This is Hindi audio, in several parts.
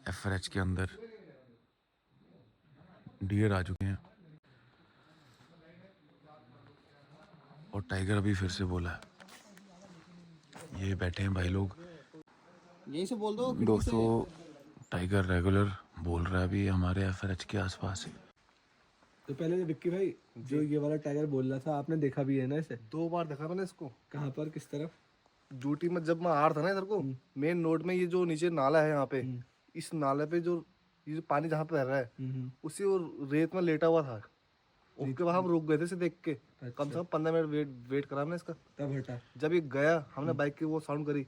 एफआरएच के अंदर डियर आ चुके हैं और टाइगर अभी फिर से बोला है। ये बैठे हैं भाई लोग, यहीं से बोल दो दोस्तों। टाइगर रेगुलर बोल रहा है अभी हमारे एफआरएच के आसपास है। तो पहले विक्की भाई, जो ये वाला टाइगर बोल रहा था, आपने देखा भी है ना इसे? 2 बार देखा मैंने इसको। कहाँ पर, किस तरफ? ड्यूटी में जब मैं आ रहा था ना इधर को, मेन रोड में ये जो नीचे नाला है यहाँ पे, इस नाले पे जो ये जो पानी जहाँ पे बह रहा है उसी वो रेत में लेटा हुआ था। उसके बाद हम रुक गए थे इसे देख के। कम से कम 15 मिनट वेट करा हमने इसका। तब हटा। जब ये गया, हमने बाइक की वो साउंड करी,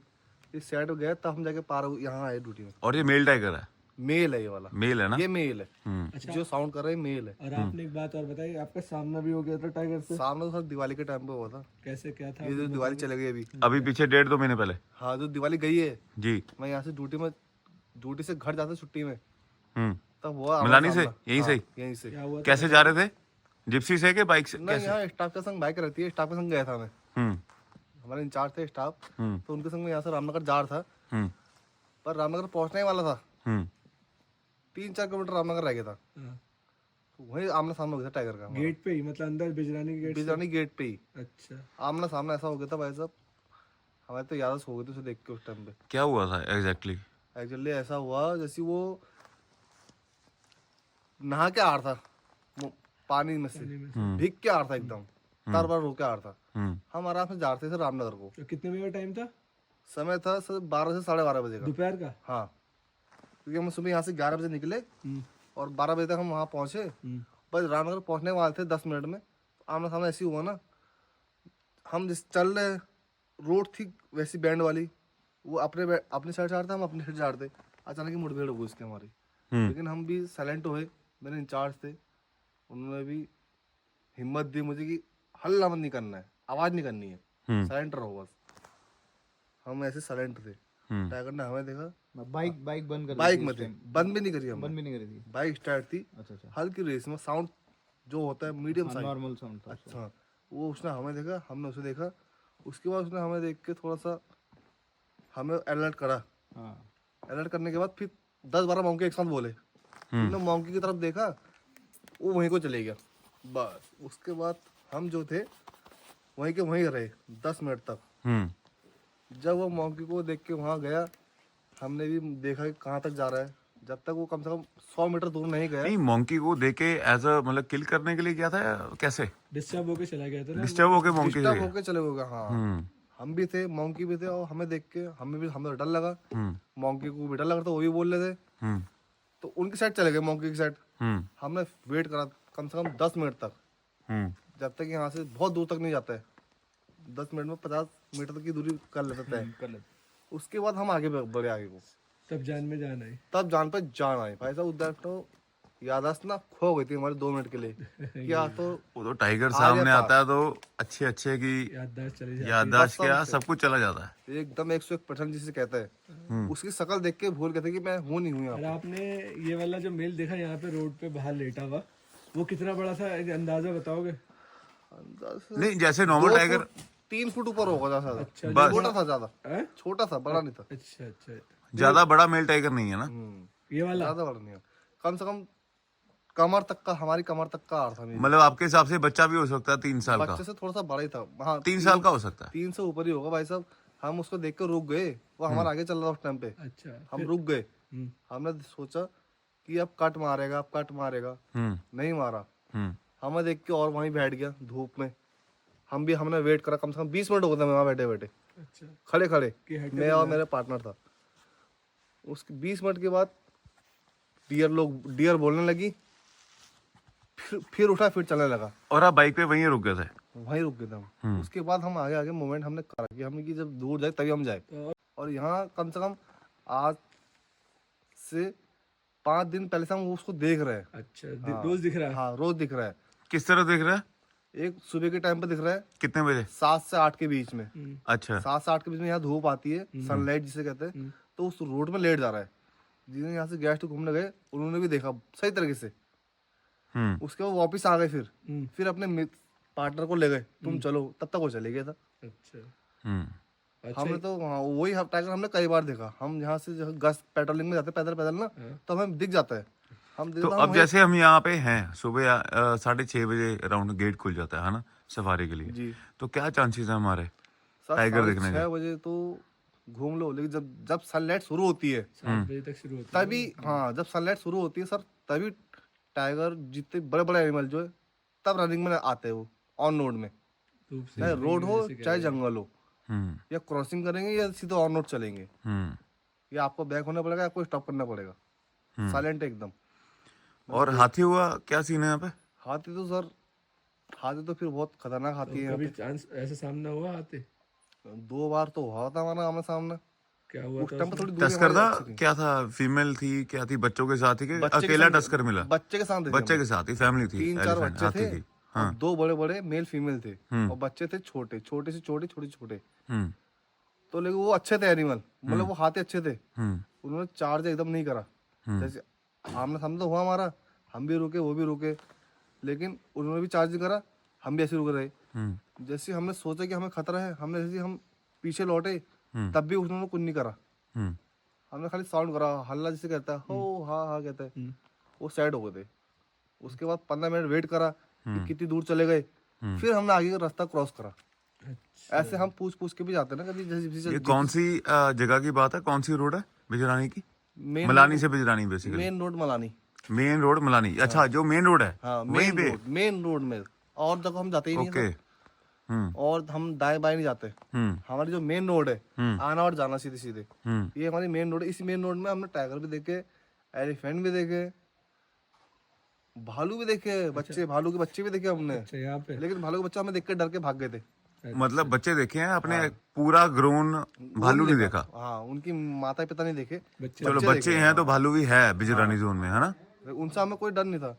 इस साइड में गया, तब हम जाके पार यहाँ आए ड्यूटी में। और ये मेल टाइगर है? मेल है ये वाला। मेल है ना? ये मेल है। अच्छा। जो साउंड कर रहा है मेल है। और आपने एक बात और बताई, आपका सामना भी हो गया था टाइगर से? सामने तो सर दिवाली के टाइम पे हुआ था। कैसे, क्या था? ये जो दिवाली चले गई अभी पीछे 1.5-2 महीने पहले। हाँ, जो दिवाली गई है जी। मैं यहाँ से ड्यूटी से घर जाता छुट्टी में, हम्म। तब हुआ मिलानी से? यहीं से? यहीं से। क्या हुआ? कैसे जा रहे थे? जिप्सी से के बाइक से? नहीं, यहाँ स्टाफ के संग बाइक रहती है, स्टाफ के संग गया था मैं। हम्म। हमारे इंचार्ज थे स्टाफ, हम्म। तो उनके संग मैं यहाँ से रामनगर जा रहा था। हम्म। पर रामनगर पहुँचने ही वाला था, हम्म। 3-4 किलोमीटर रामनगर रह गया था। तो वही आमना सामना हो गया था टाइगर का। गेट पे ही, मतलब अंदर बिजरानी के गेट से? बिजरानी गेट पे ही अच्छा। आमना सामना ऐसा हो गया था भाई साहब। हमारे तो याद हो गई थी उसे देख के उस टाइम पे। क्या हुआ था एग्जैक्टली? एक्चुअली ऐसा हुआ जैसे वो नहा के आ रहा था पानी में से, भीग के आ रहा था एकदम, तार बार रो के आ रहा था। हम आराम से जा रहे थे रामनगर को। तो कितने बजे का टाइम था? समय था सर 12 से 12:30 बजे का दोपहर का? हाँ, क्योंकि हम सुबह यहाँ से 11 बजे निकले और 12 बजे तक हम वहाँ पहुँचे। बस रामनगर पहुँचने वाले थे 10 मिनट में। आमना सामना ऐसी हुआ ना, हम जिस चल रहे, रोड थी वैसी बैंड वाली, वो अपने साइड जा रहे थे, हम अपने साइड जा रहे थे। अचानक ही मुठभेड़ हो गई उसकी हमारी। लेकिन हम भी साइलेंट हुए। मेरे इंचार्ज थे, उन्होंने भी हिम्मत दी मुझे कि हल्ला मत नहीं करना है, आवाज़ नहीं करनी है, साइलेंट रहो बस। हम ऐसे साइलेंट थे। टाइगर ने हमें देखा, बाइक बंद कर बाइक में थे, बंद भी नहीं करी हमने। बंद भी नहीं करी थी। बाइक स्टार्ट थी। अच्छा। हल्की रेस में साउंड जो होता है मीडियम साउंड, नॉर्मल साउंड था। अच्छा, वो उसने हमें देखा, हमने उसे देखा। उसके बाद उसने हमें देख के थोड़ा सा हमें अलर्ट करा। अलर्ट करने के बाद फिर 10-12 मौके एक साथ बोले। हमने मौके की तरफ देखा, वो वहीं को चले गया। बस उसके बाद हम जो थे वहीं के वहीं रहे 10 मिनट तक। जब वो मौके को देख के वहाँ गया, हमने भी देखा कि कहाँ तक जा रहा है। जब तक वो कम से कम 100 मीटर दूर नहीं गया। नहीं, मॉन्की को देखे एज अ मतलब किल करने के लिए किया था या कैसे? डिस्टर्ब होके चला गया था ना? डिस्टर्ब होके मॉन्की से डिस्टर्ब गया? होके चले गए। हाँ, हम भी थे, मॉन्की भी थे, और हमें देख के हमें डर लगा। मॉन्की को भी डर लगा था, वो भी बोल रहे थे। तो उनकी साइड चले गए, मॉन्की की साइड। हमने वेट करा कम से कम 10 मिनट तक, जब तक यहाँ से बहुत दूर तक नहीं जाता है। 10 मिनट में 50 मीटर तक की दूरी कर लेता है। उसके बाद हम आगे बढ़े आगे को। तब जान में जान आई? तब जान पे जान आई भाई साहब। उधर तो याददाश्त ना खो गई थी हमारे 2 मिनट के लिए। क्या तो वो तो टाइगर सामने आता है तो अच्छे की याददाश्त चली जाती याददाश्त क्या सब कुछ चला जाता है एकदम 101% जिसे कहते हैं। उसकी शक्ल देख के भूल गए थे कि मैं हूँ नहीं हूँ यहाँ है। पे। और आपने ये वाला जो मेल देखा यहाँ पे रोड पे बाहर लेटा हुआ, वो कितना बड़ा था, एक अंदाजा बताओगे? नहीं, जैसे नॉर्मल टाइगर 3 फुट ऊपर होगा ज्यादा। अच्छा, बस। छोटा था ज्यादा, है? छोटा था, बड़ा नहीं था। अच्छा। ज्यादा बड़ा मेल टाइगर नहीं है ना? ये वाला ज्यादा बड़ा नहीं है, कम से कम कमर तक का, हमारी कमर तक का आ रहा था। मतलब आपके हिसाब से बच्चा भी हो सकता है 3 साल का? बच्चे से थोड़ा सा बड़ा ही था। हाँ, 3 साल का हो सकता है। 3 से ऊपर ही होगा भाई साहब। हम उसको देख कर रुक गए, वो हमारे आगे चल रहा था उस टाइम पे। अच्छा, हम रुक गए। हमने सोचा कि अब कट मारेगा। नहीं मारा। हमें देख के और वहीं बैठ गया धूप में। हमने वेट करा, कम से कम 20 मिनट हो गए थे वहाँ बैठे अच्छा, खड़े। मैं और मेरे पार्टनर था। उसके 20 मिनट के बाद डियर बोलने लगी, फिर उठा, फिर चलने लगा। और आप बाइक पे वहीं रुक गए थे? वहीं रुक गए थे हम। उसके बाद हम आगे मूवमेंट हमने करा कि हमने कि जब दूर जाए तभी हम जाए। और यहाँ कम से कम आज से 5 दिन पहले से हम उसको देख रहे हैं। अच्छा, रोज दिख रहा है? हाँ, रोज दिख रहा है। किस तरह देख रहा है? एक सुबह के टाइम पे दिख रहा है, कितने बजे? 7 से 8 के बीच में। अच्छा। 7 से 8 के बीच में यहाँ धूप आती है, सनलाइट जिसे कहते हैं। तो उस रोड में लेट जा रहा है। जिन्हें यहाँ से गेस्ट घूमने गए उन्होंने भी देखा सही तरीके से। उसके बाद वापिस आ गए, फिर अपने पार्टनर को ले गए, तुम चलो, तब तक वो चले गया था। अच्छा। हमने तो हाँ वही टाइगर हमने कई बार देखा। हम यहाँ से गश्त पेट्रोलिंग में जाते पैदल पैदल ना, तो हमें दिख जाता है। हम तो देखते अब जैसे हम यहाँ पे हैं सुबह 6:30 बजे अराउंड गेट खुल जाता है ना सफारी के लिए, जी तो क्या चांसेस है हमारे सर टाइगर देखने के? 6 बजे तो घूम लो, लेकिन जब जब सनलाइट शुरू होती है 7 बजे तक शुरू होता तभी, हाँ जब सनलाइट शुरू होती है सर तभी टाइगर जितने बड़े बड़े एनिमल जो है तब रनिंग में आते हैं वो ऑन रोड में, है धूप से चाहे रोड हो चाहे जंगल हो, हम्म या क्रॉसिंग करेंगे या सीधा ऑन रोड चलेंगे, हम्म या आपको बैक होना पड़ेगा या आपको स्टॉप करना पड़ेगा। साइलेंट एकदम। और हाथी हुआ क्या सीन है यहाँ पे? हाथी तो सर, हाथी तो फिर बहुत खतरनाक हाथी है यहाँ कभी चांस ऐसे सामने हुआ आते? पे। 2 बार तो हुआ था हमारा आमने सामने। क्या हुआ उस था टाइम पे थोड़ी दूरी टस्कर हमारी था अच्छी थी। क्या था? फीमेल थी क्या थी? बच्चों के साथ ही कि बच्चे के अकेला साथ- टस्कर मिला? बच्चे के साथ थे बच्चे हम। के साथ ही फैमिली थी 3-4 एलिफेंट बच्चे हाथी थे की। और 2 बड़े बड़े मेल फीमेल थे, हम्म। और बच्चे थे छोटे छोटे से छोटे छोटे छोटे। हम्म तो लेकिन वो अच्छे थे एनिमल, मतलब वो हाथी अच्छे थे। हम्म उन्होंने चार्ज एकदम नहीं करा। जैसे आमने सामने तो हुआ हमारा, हम भी रुके वो भी रुके, लेकिन उन्होंने भी चार्ज नहीं करा, हम भी ऐसे रुक रहे। हम्म जैसे हमने सोचा कि हमें खतरा है, हमने जैसे हम पीछे लौटे तब भी उन्होंने कुछ नहीं करा। हम्म हमने खाली साउंड करा, हल्ला जैसे कहता है हो हाँ हाँ कहता है, वो साइड हो गए थे। उसके बाद 15 मिनट वेट करा कि कितनी दूर चले गए, फिर हमने आगे का रास्ता क्रॉस करा। ऐसे हम पूछ पूछ के भी जाते हैं ना कभी, जैसे ये कौन सी जगह की बात है? कौन सी रोड है बिजरानी की? मेन मलानी से Bijrani basically. Main road Malani. Main road Malani, अच्छा जो मेन रोड है हाँ वहीं पे। मेन रोड में, और जगह हम जाते ही नहीं ओके। हैं सर। और हम दाएं बाएं नहीं जाते। हमारी जो मेन रोड है आना और जाना सीधे सीधे, ये हमारी मेन रोड है। इसी मेन रोड में हमने टाइगर भी देखे, एलिफेंट भी देखे, भालू भी देखे, बच्चे भालू के बच्चे भी देखे हमने। अच्छा यहाँ पे लेकिन भालू के बच्चा हमें देख के डर के भाग गए थे। मतलब बच्चे देखे हैं अपने, पूरा ग्रोन भालू नहीं देखा? हाँ उनकी माता पिता नहीं देखे, बच्चे चलो बच्चे हैं तो भालू भी है बिजरानी जोन में, है ना? उनसे हमें कोई डर नहीं था।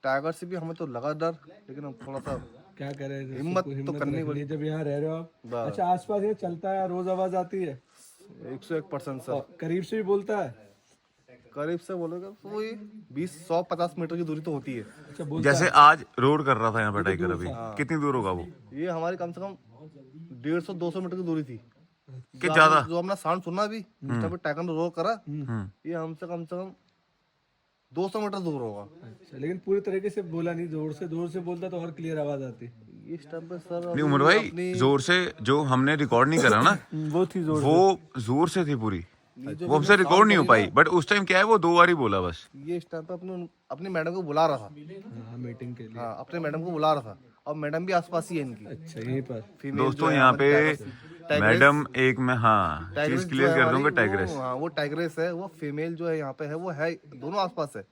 टाइगर से भी हमें तो लगा डर, लेकिन हम थोड़ा सा क्या करें, हिम्मत तो करनी रखनी है जब यहाँ रह रहे हो आप। बस। अच्छा आसपास ये चलता है, रोज आवाज आती है? 101% सर। और करीब से भी बोलता है? करीब से बोलोगे तो वही 20-150 मीटर की दूरी तो होती है। अच्छा बोलता जैसे आज रोड कर रहा था यहाँ पे टाइगर, अभी कितनी दूर होगा वो? ये हमारी कम से कम 150-200 मीटर की दूरी थी। कि ज्यादा? जो हमने साउंड सुना भी जिस टाइम पे टाइगर ने रोक करा, ये हमसे कम 200 मीटर दूर होगा। अच्छा, लेकिन पूरी तरीके से बोला नहीं, जोर से बोलता तो और क्लियर आवाज आती। इस टाइम पे सर नहीं उमर भाई, जोर से जो हमने रिकॉर्ड नहीं करा ना वो थी जोर। वो जोर से थी पूरी, वो हमसे रिकॉर्ड नहीं हो पाई। बट उस टाइम क्या है, वो 2 बार ही बोला बस। ये इस टाइम पे अपनी मैडम को बुला रहा था। हाँ मीटिंग के लिए। हाँ अपने मैडम को बुला रहा था, और मैडम भी आसपास ही है इनकी। अच्छा यहीं पर फीमेल दोस्तों यहाँ पे मैडम एक मैं हाँ चीज क्लियर कर दूंगा, टाइग्रेस। हाँ वो टाइग्रेस है, वो फीमेल जो है यहाँ पे है, वो है दोनों आसपास है।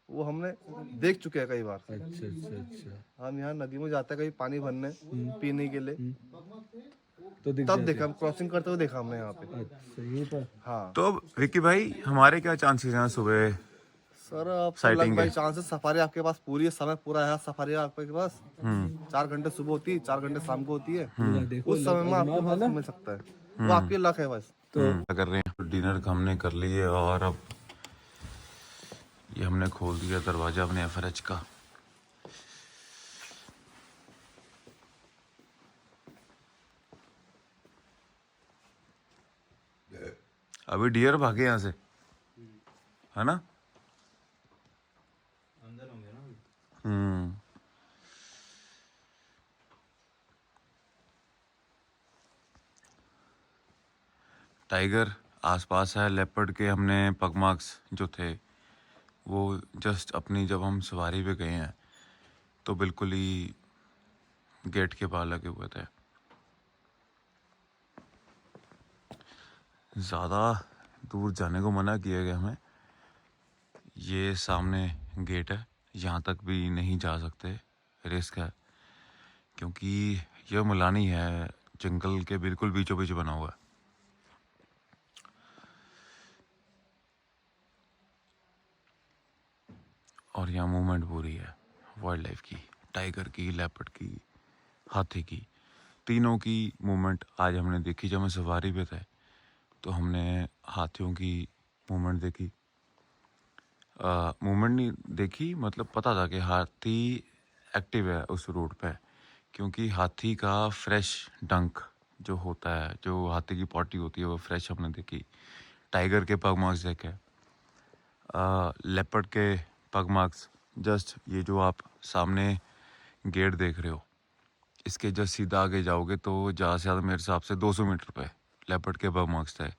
वो हमने देख चुके हैं कई बार। अच्छा अच्छा अच्छा। हम यहाँ नदी में जाते हैं कभी पानी भरने पीने के लिए, तो दिख तब देखा, हम क्रॉसिंग करते हुए देखा हमने यहाँ पे। अच्छा यहीं पर। हाँ तो विक्की भाई हमारे क्या चांसेस हैं सुबह? सर अब तो Sighting लग भाई के। चांसेस, सफारी आपके पास पूरी है, समय पूरा है सफारी आपके पास। 4 घंटे सुबह होती है, 4 घंटे शाम को होती है। देखो उस समय में आपके पास मिल सकता है, वो आपकी लक है बस। तो क्या कर रहे हैं? डिनर हमने कर लिए और अब ये हमने खोल दिया दरवाजा अपने एफआरएच का। अभी डियर भागे यहाँ से, है ना? टाइगर आसपास है। लेपर्ड के हमने पग मार्क्स जो थे वो जस्ट अपनी, जब हम सवारी पे गए हैं तो बिल्कुल ही गेट के बाहर लगे हुए थे। ज़्यादा दूर जाने को मना किया गया हमें। ये सामने गेट है, यहाँ तक भी नहीं जा सकते, रिस्क है, क्योंकि यह मलानी है, जंगल के बिल्कुल बीचों बीच बना हुआ है। और यहाँ मूवमेंट पूरी है वाइल्ड लाइफ की, टाइगर की, लेपर्ड की, हाथी की, तीनों की मूवमेंट आज हमने देखी। जब हम सवारी पे थे तो हमने हाथियों की मूवमेंट देखी। मूवमेंट नहीं देखी, मतलब पता था कि हाथी एक्टिव है उस रोड पे, क्योंकि हाथी का फ्रेश डंक जो होता है, जो हाथी की पॉटी होती है वो फ्रेश हमने देखी। टाइगर के पग मार्क्स देखे, लेपर्ड के पग मार्क्स। जस्ट ये जो आप सामने गेट देख रहे हो, इसके जस्ट सीधा आगे जाओगे तो ज़्यादा से ज़्यादा मेरे हिसाब से 200 मीटर पे लेपर्ड के पग मार्क्स थे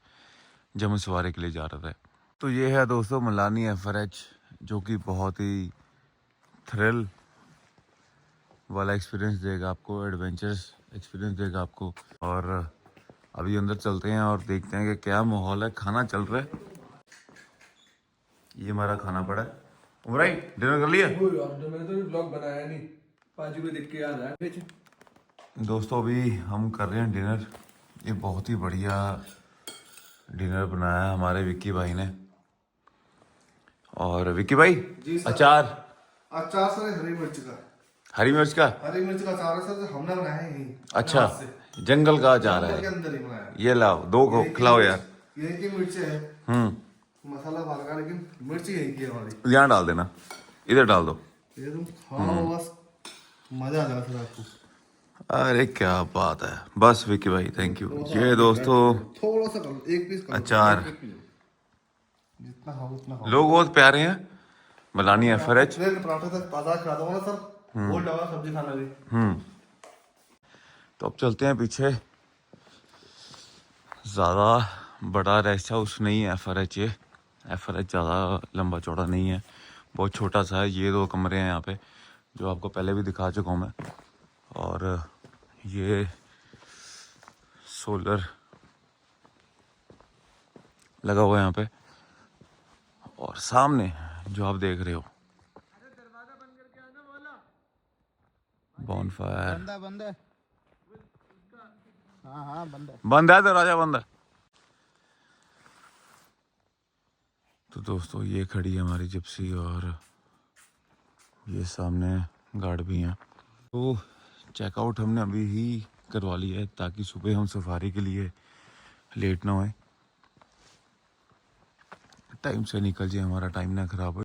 जब मैं सवारी के लिए जा रहा था। तो ये है दोस्तों मलानी एफआरएच, जो कि बहुत ही थ्रिल वाला एक्सपीरियंस देगा आपको, एडवेंचरस एक्सपीरियंस देगा आपको। और अभी अंदर चलते हैं और देखते हैं कि क्या माहौल है। खाना चल रहा है, ये हमारा खाना पड़ा है। राइट, डिनर कर लिया मैंने तो ब्लॉग बनाया नहीं, 5 रुपये देख के याद आया। दोस्तों? अभी हम कर रहे हैं डिनर। ये बहुत ही बढ़िया डिनर बनाया है हमारे विक्की भाई ने। और विक्की भाई, जी सर। अचार अचार सर हरी मिर्च का। हरी मिर्च का? हरी मिर्च का अचार है सर, जो हमने बनाया है यहीं। अच्छा, हाथ से। जंगल का अचार जंगल के है। अंदर ही बनाया है। ये लाओ, दो को खिलाओ यार। यही की मिर्च है, मसाला बाहर का, लेकिन मिर्च यही की है हमारी। यहाँ डाल देना, इधर डाल दो। ये तुम खाओ बस, मजा आ जाएगा सर आपको। अरे क्या बात है, बस विक्की भाई थैंक यू। ये दोस्तों थोड़ा सा कर लो, एक पीस कर लो। अचार। जितना खाओ उतना खाओ। लोग बहुत प्यारे हैं। मलानी एफआरएच। ट्रेन पराठे तक ताजा खिला दूंगा ना सर, वो डबा सब्जी खाना भी। तो अब चलते हैं पीछे। ज़्यादा बड़ा रेस्ट हाउस नहीं है एफआरएच। ये एफआरएच ज़्यादा लंबा चौड़ा नहीं है, बहुत छोटा सा है। ये 2 कमरे हैं यहाँ पे, जो आपको पहले भी दिखा चुका हूँ मैं। और ये सोलर लगा हुआ है यहाँ पे। और सामने जो आप देख रहे हो बॉनफायर बंद है। हाँ बंद है। बंद है, दरवाजा बंद है। तो दोस्तों ये खड़ी है हमारी जिप्सी, और ये सामने गार्ड भी हैं। तो चेकआउट हमने अभी ही करवा लिया है, ताकि सुबह हम सफारी के लिए लेट ना होए, टाइम से निकल जाए, हमारा टाइम ना खराब हो।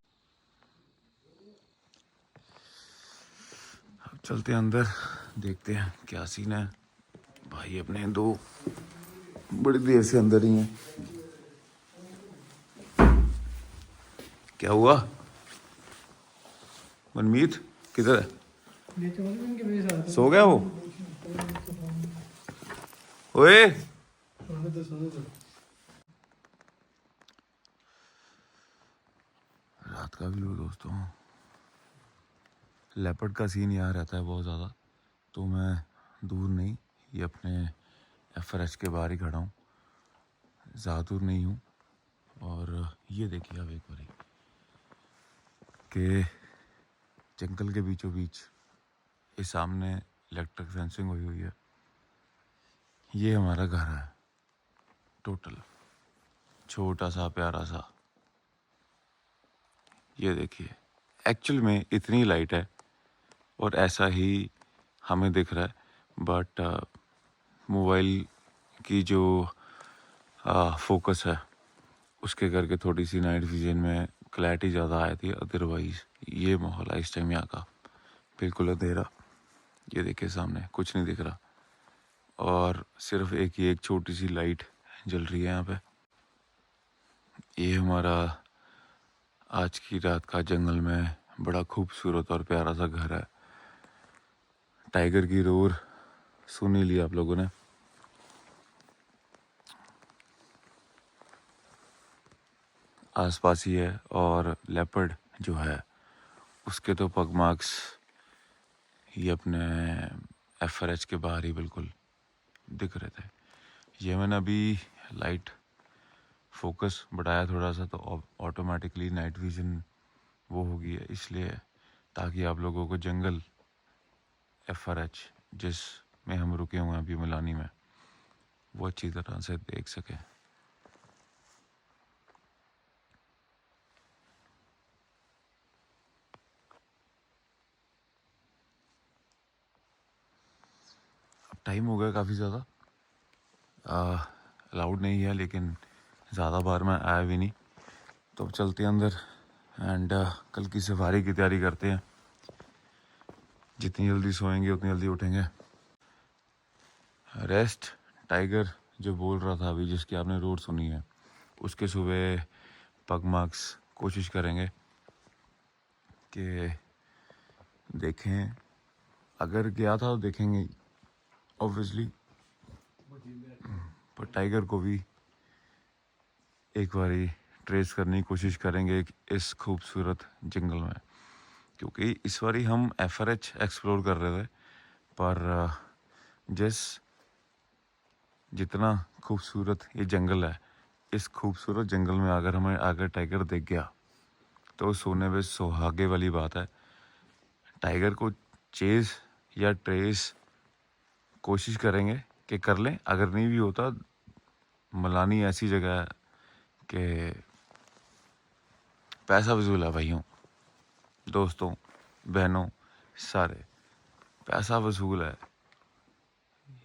अब चलते हैं अंदर, देखते हैं क्या सीन है। भाई अपने 2 बड़ी देर से अंदर ही हैं। क्या हुआ मनमीत, किधर है? सो गया वो? ओए रात का व्यू दोस्तों, लेपर्ड का सीन यहाँ रहता है बहुत ज़्यादा। तो मैं दूर नहीं, ये अपने एफआरएच के बाहर ही खड़ा हूँ, ज़्यादा दूर नहीं हूँ। और ये देखिए आप एक बारी कि जंगल के बीचों बीच ये सामने इलेक्ट्रिक फेंसिंग हुई हुई है। ये हमारा घर है, टोटल छोटा सा प्यारा सा। ये देखिए, एक्चुअल में इतनी लाइट है और ऐसा ही हमें दिख रहा है, बट मोबाइल की जो फोकस है उसके करके थोड़ी सी नाइट विजन में क्लैरिटी ज़्यादा आई थी। अदरवाइज ये माहौल है इस टाइम यहाँ का, बिल्कुल अंधेरा। ये देखिए सामने कुछ नहीं दिख रहा, और सिर्फ एक छोटी सी लाइट जल रही है यहाँ पे। ये हमारा आज की रात का जंगल में बड़ा खूबसूरत और प्यारा सा घर है। टाइगर की रोर सुन ही लिया आप लोगों ने। आसपास ही है, और लेपर्ड जो है उसके तो पग मार्क्स ये अपने एफआरएच के बाहर ही बिल्कुल दिख रहे थे। ये मैंने अभी लाइट फोकस बढ़ाया थोड़ा सा, तो ऑटोमेटिकली नाइट विजन वो हो गई है, इसलिए ताकि आप लोगों को जंगल एफआरएच जिस में हम रुके हुए हैं अभी मलानी में, वो अच्छी तरह से देख सकें। अब टाइम हो गया काफ़ी ज़्यादा, अलाउड नहीं है, लेकिन ज़्यादा बार मैं आया भी नहीं। तो अब चलते हैं अंदर एंड कल की सफारी की तैयारी करते हैं। जितनी जल्दी सोएंगे उतनी जल्दी उठेंगे। रेस्ट टाइगर जो बोल रहा था अभी, जिसकी आपने रोड सुनी है, उसके सुबह पग मार्क्स कोशिश करेंगे कि देखें। अगर गया था तो देखेंगे ऑब्वियसली, पर टाइगर को भी एक बारी ट्रेस करने की कोशिश करेंगे इस खूबसूरत जंगल में, क्योंकि इस बारी हम FRH एक्सप्लोर कर रहे थे, पर जितना खूबसूरत ये जंगल है, इस खूबसूरत जंगल में अगर हमें अगर टाइगर दिख गया तो सोने पे सुहागे वाली बात है। टाइगर को चेज या ट्रेस कोशिश करेंगे कि कर लें, अगर नहीं भी होता, मलानी ऐसी जगह है कि पैसा वसूल है भाइयों, दोस्तों, बहनों, सारे पैसा वसूल है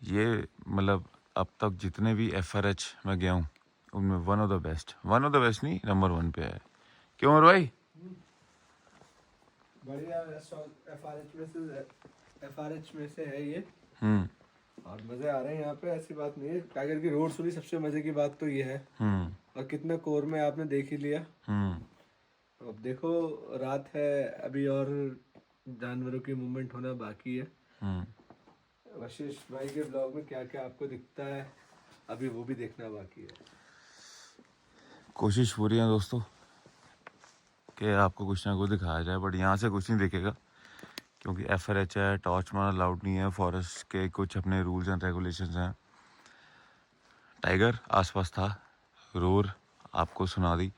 ये। मतलब अब तक जितने भी FRH में गया हूँ उनमें वन ऑफ द बेस्ट नहीं, नंबर 1 पे है। क्यों और भाई? बढ़िया FRH में से है ये, और मजे आ रहे हैं यहाँ पे, ऐसी बात नहीं है। टाइगर की रोड सुनी, सबसे मजे की बात तो ये है, और कितना कोर में आपने देख ही लिया। तो अब देखो, रात है अभी और जानवरों की मूवमेंट होना बाकी है। वशिष्ठ भाई के ब्लॉग में क्या क्या आपको दिखता है अभी वो भी देखना बाकी है। कोशिश पूरी है दोस्तों कि आपको कुछ ना कुछ दिखाया जाए, बट यहाँ से कुछ नहीं दिखेगा क्योंकि FRH है, टॉर्च मारना अलाउड नहीं है, फॉरेस्ट के कुछ अपने रूल्स एंड रेगुलेशंस हैं। टाइगर आसपास था, रोर आपको सुना दी।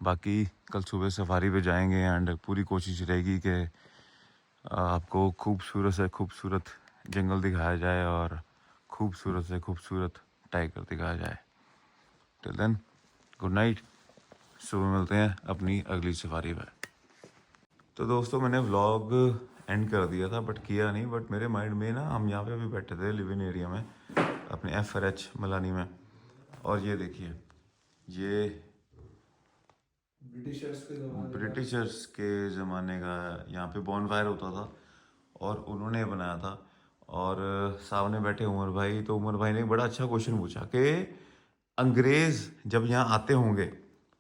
बाकी कल सुबह सफारी पे जाएंगे एंड पूरी कोशिश रहेगी कि आपको खूबसूरत से खूबसूरत जंगल दिखाया जाए और खूबसूरत से खूबसूरत टाइगर दिखाया जाए। टिल देन, गुड नाइट, सुबह मिलते हैं अपनी अगली सफारी पर। तो दोस्तों, मैंने व्लॉग एंड कर दिया था बट किया नहीं, बट मेरे माइंड में ना, हम यहाँ पे अभी बैठे थे लिव इन एरिया में अपने FRH मलानी में, और ये देखिए, ये ब्रिटिशर्स के ज़माने का यहाँ पे बॉनफायर होता था और उन्होंने बनाया था। और सामने बैठे उमर भाई, तो उमर भाई ने एक बड़ा अच्छा क्वेश्चन पूछा कि अंग्रेज़ जब यहाँ आते होंगे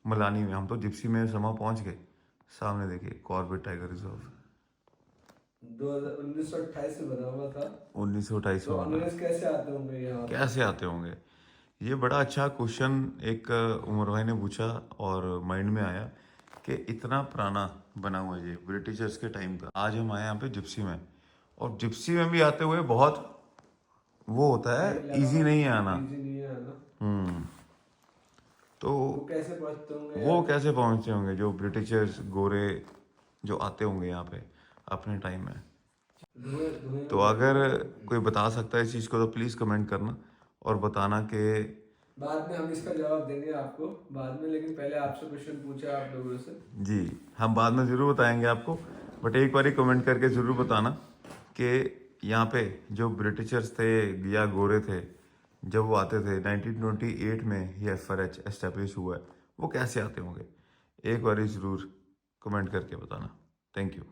मलानी में, हम तो जिप्सी में समा पहुँच गए। सामने देखिए कॉर्बेट टाइगर रिजर्व 1928 से बना हुआ था। 1928 तो में बना। अंग्रेज कैसे आते होंगे यहाँ? कैसे आते होंगे, ये बड़ा अच्छा क्वेश्चन एक उमर भाई ने पूछा और माइंड में आया कि इतना पुराना बना हुआ है ये ब्रिटिशर्स के टाइम का। आज हम आए यहाँ पे जिप्सी में, और जिप्सी में भी आते हुए बहुत वो होता है, इजी नहीं है आना। तो वो कैसे पहुंचते होंगे? वो कैसे पहुंचते होंगे जो ब्रिटिशर्स गोरे जो आते होंगे यहाँ पे अपने टाइम में। तो अगर कोई बता सकता है इस चीज़ को तो प्लीज़ कमेंट करना और बताना कि बाद में हम इसका जवाब देंगे आपको बाद में, लेकिन पहले आपसे क्वेश्चन पूछा आप लोगों से। जी, हम बाद में ज़रूर बताएंगे आपको, बट एक बार कमेंट करके ज़रूर बताना कि यहाँ पे जो ब्रिटिशर्स थे या गोरे थे, जब वो आते थे 1928 में ये FRH एस्टेब्लिश हुआ है, वो कैसे आते होंगे। एक बार ज़रूर कमेंट करके बताना। Thank you.